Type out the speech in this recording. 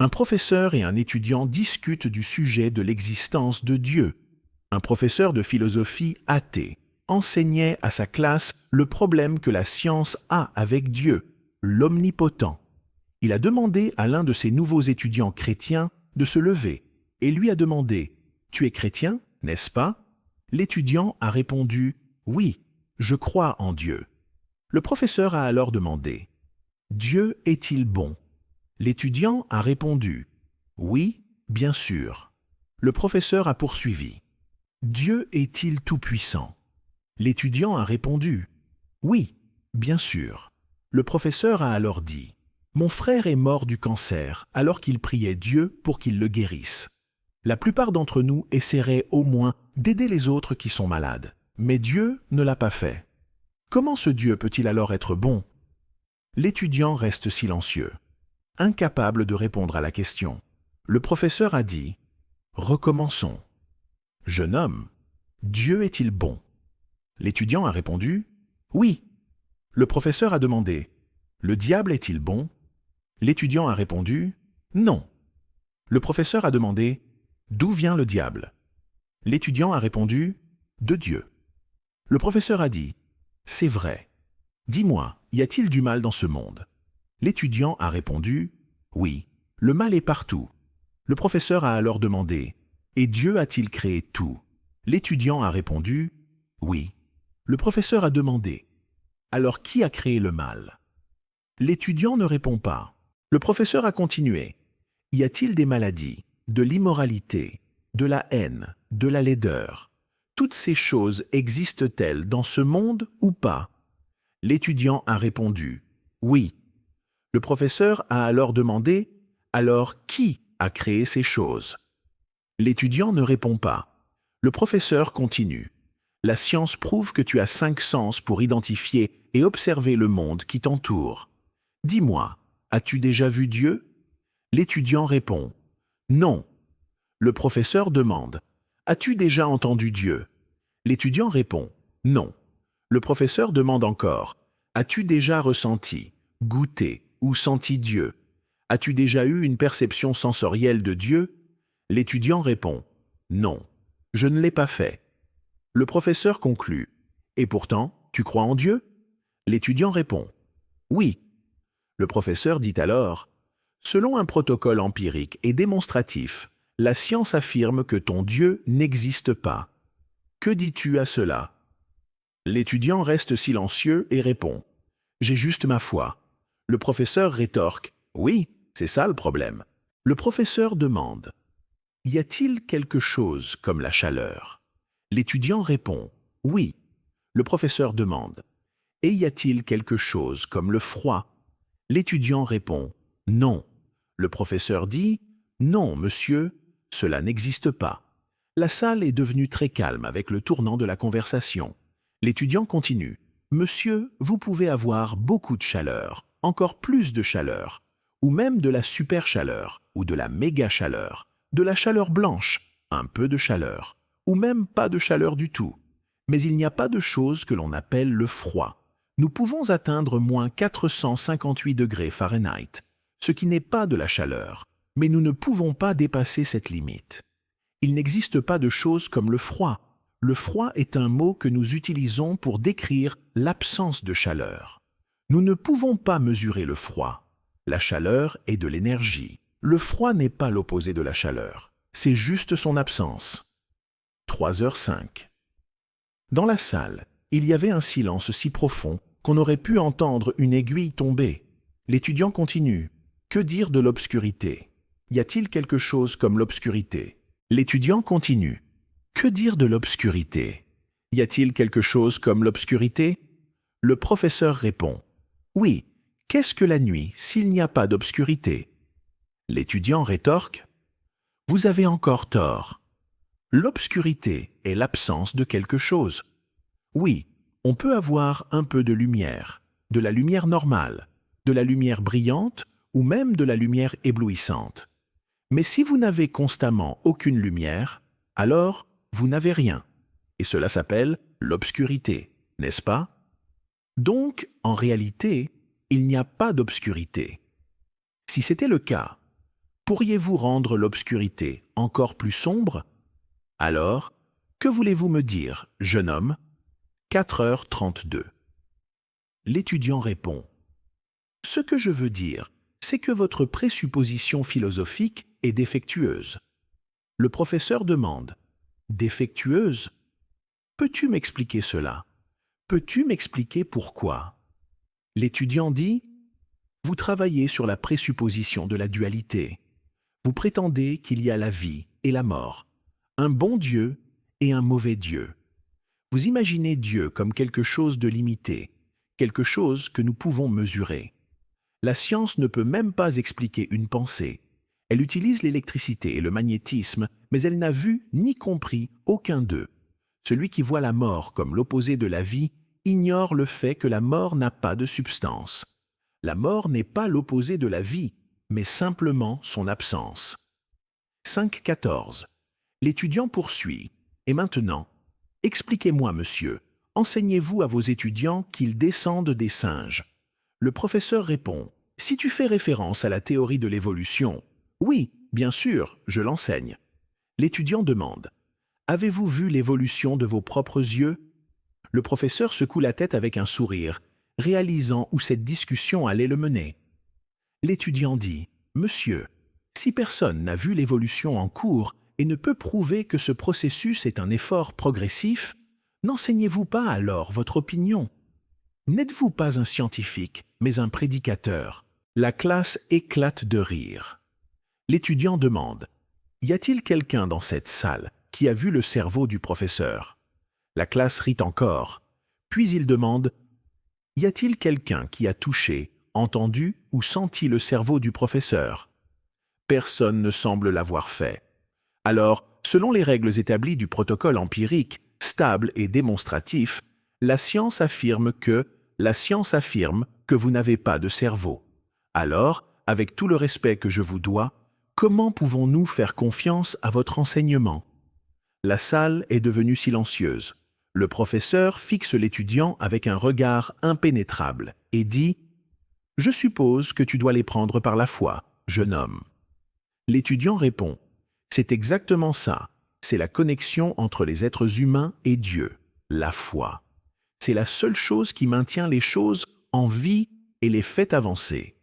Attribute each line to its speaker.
Speaker 1: Un professeur et un étudiant discutent du sujet de l'existence de Dieu. Un professeur de philosophie athée enseignait à sa classe le problème que la science a avec Dieu, l'omnipotent. Il a demandé à l'un de ses nouveaux étudiants chrétiens de se lever et lui a demandé « Tu es chrétien, n'est-ce pas ?» L'étudiant a répondu « Oui, je crois en Dieu ». Le professeur a alors demandé « Dieu est-il bon ?» L'étudiant a répondu « Oui, bien sûr ». Le professeur a poursuivi « Dieu est-il tout-puissant ?» L'étudiant a répondu « Oui, bien sûr ». Le professeur a alors dit « Mon frère est mort du cancer alors qu'il priait Dieu pour qu'il le guérisse. La plupart d'entre nous essaieraient au moins d'aider les autres qui sont malades, mais Dieu ne l'a pas fait. Comment ce Dieu peut-il alors être bon ?» L'étudiant reste silencieux, incapable de répondre à la question. Le professeur a dit « Recommençons. Jeune homme, Dieu est-il bon ?» L'étudiant a répondu « Oui ». Le professeur a demandé « Le diable est-il bon ?» L'étudiant a répondu « Non ». Le professeur a demandé « D'où vient le diable ?» L'étudiant a répondu « De Dieu ». Le professeur a dit « C'est vrai. Dis-moi, y a-t-il du mal dans ce monde ?» L'étudiant a répondu « Oui, le mal est partout. » Le professeur a alors demandé « Et Dieu a-t-il créé tout ?» L'étudiant a répondu « Oui ». Le professeur a demandé « Alors qui a créé le mal ?» L'étudiant ne répond pas. Le professeur a continué « Y a-t-il des maladies, de l'immoralité, de la haine, de la laideur? Toutes ces choses existent-elles dans ce monde ou pas ?» L'étudiant a répondu « Oui ». Le professeur a alors demandé « Alors qui a créé ces choses ?» L'étudiant ne répond pas. Le professeur continue « La science prouve que tu as 5 sens pour identifier et observer le monde qui t'entoure. Dis-moi, as-tu déjà vu Dieu ?» L'étudiant répond « Non ». Le professeur demande « As-tu déjà entendu Dieu ?» L'étudiant répond « Non ». Le professeur demande encore « As-tu déjà ressenti, goûté ou senti Dieu? As-tu déjà eu une perception sensorielle de Dieu ?» L'étudiant répond « Non, je ne l'ai pas fait ». Le professeur conclut « Et pourtant, tu crois en Dieu ?» L'étudiant répond « Oui ». Le professeur dit alors « Selon un protocole empirique et démonstratif, la science affirme que ton Dieu n'existe pas. Que dis-tu à cela ?» L'étudiant reste silencieux et répond « J'ai juste ma foi ». Le professeur rétorque « Oui, c'est ça le problème ». Le professeur demande « Y a-t-il quelque chose comme la chaleur ?» L'étudiant répond « Oui ». Le professeur demande « Et y a-t-il quelque chose comme le froid ?» L'étudiant répond « Non ». Le professeur dit « Non, monsieur, cela n'existe pas ». La salle est devenue très calme avec le tournant de la conversation. L'étudiant continue « Monsieur, vous pouvez avoir beaucoup de chaleur, encore plus de chaleur, ou même de la super chaleur, ou de la méga chaleur, de la chaleur blanche, un peu de chaleur, ou même pas de chaleur du tout. Mais il n'y a pas de chose que l'on appelle le froid. Nous pouvons atteindre moins 458 degrés Fahrenheit, ce qui n'est pas de la chaleur, mais nous ne pouvons pas dépasser cette limite. Il n'existe pas de chose comme le froid. Le froid est un mot que nous utilisons pour décrire l'absence de chaleur. Nous ne pouvons pas mesurer le froid. La chaleur est de l'énergie. Le froid n'est pas l'opposé de la chaleur. C'est juste son absence. 3h05. Dans la salle, il y avait un silence si profond qu'on aurait pu entendre une aiguille tomber. L'étudiant continue. Que dire de l'obscurité? Y a-t-il quelque chose comme l'obscurité? L'étudiant continue. Que dire de l'obscurité? Y a-t-il quelque chose comme l'obscurité? Le professeur répond. Oui, qu'est-ce que la nuit s'il n'y a pas d'obscurité? L'étudiant rétorque. Vous avez encore tort. L'obscurité est l'absence de quelque chose. Oui, on peut avoir un peu de la lumière normale, de la lumière brillante ou même de la lumière éblouissante. Mais si vous n'avez constamment aucune lumière, alors vous n'avez rien. Et cela s'appelle l'obscurité, n'est-ce pas? Donc, en réalité, il n'y a pas d'obscurité. Si c'était le cas, Pourriez-vous rendre l'obscurité encore plus sombre? Alors, que voulez-vous me dire, jeune homme? 4h32. L'étudiant répond: Ce que je veux dire, c'est que votre présupposition philosophique est défectueuse. Le professeur demande: Défectueuse? Peux-tu m'expliquer cela? Peux-tu m'expliquer pourquoi? L'étudiant dit: Vous travaillez sur la présupposition de la dualité. Vous prétendez qu'il y a la vie et la mort, un bon Dieu et un mauvais Dieu. Vous imaginez Dieu comme quelque chose de limité, quelque chose que nous pouvons mesurer. La science ne peut même pas expliquer une pensée. Elle utilise l'électricité et le magnétisme, mais elle n'a vu ni compris aucun d'eux. Celui qui voit la mort comme l'opposé de la vie ignore le fait que la mort n'a pas de substance. La mort n'est pas l'opposé de la vie, mais simplement son absence. 5.14. L'étudiant poursuit. Et maintenant, expliquez-moi, monsieur, enseignez-vous à vos étudiants qu'ils descendent des singes? Le professeur répond: Si tu fais référence à la théorie de l'évolution, oui, bien sûr, je l'enseigne. L'étudiant demande: Avez-vous vu l'évolution de vos propres yeux? Le professeur secoue la tête avec un sourire, réalisant où cette discussion allait le mener. L'étudiant dit: Monsieur, si personne n'a vu l'évolution en cours et ne peut prouver que ce processus est un effort progressif, n'enseignez-vous pas alors votre opinion? N'êtes-vous pas un scientifique, mais un prédicateur? La classe éclate de rire. L'étudiant demande: Y a-t-il quelqu'un dans cette salle qui a vu le cerveau du professeur? La classe rit encore. Puis il demande: Y a-t-il quelqu'un qui a touché, entendu ou senti le cerveau du professeur? Personne ne semble l'avoir fait. Alors, selon les règles établies du protocole empirique, stable et démonstratif, la science affirme que vous n'avez pas de cerveau. Alors, avec tout le respect que je vous dois, comment pouvons-nous faire confiance à votre enseignement? La salle est devenue silencieuse. Le professeur fixe l'étudiant avec un regard impénétrable et dit: « Je suppose que tu dois les prendre par la foi, jeune homme. » L'étudiant répond: « C'est exactement ça. C'est la connexion entre les êtres humains et Dieu, la foi. C'est la seule chose qui maintient les choses en vie et les fait avancer.